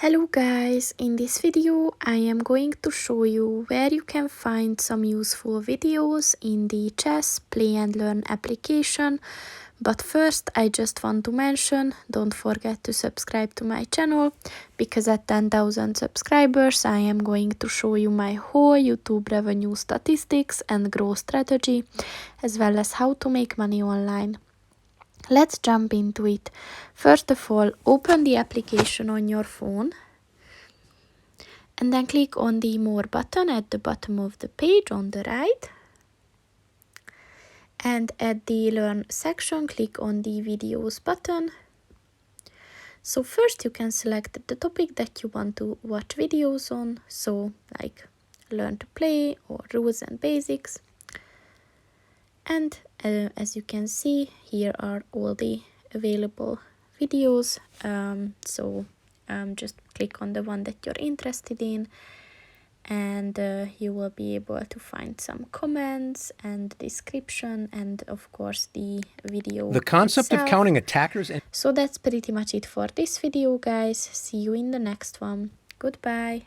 Hello guys, in this video I am going to show you where you can find some useful videos in the Chess Play and Learn application. But first I just want to mention, don't forget to subscribe to my channel, because at 10,000 subscribers I am going to show you my whole YouTube revenue statistics and growth strategy, as well as how to make money online. Let's jump into it. First of all, open the application on your phone and then click on the More button at the bottom of the page on the right. And at the Learn section, click on the Videos button. So first you can select the topic that you want to watch videos on, so like Learn to Play or Rules and Basics. And as you can see, here are all the available videos. Just click on the one that you're interested in, and you will be able to find some comments and description and of course the video The concept itself. of counting attackers and So that's pretty much it for this video, guys. See you in the next one. Goodbye.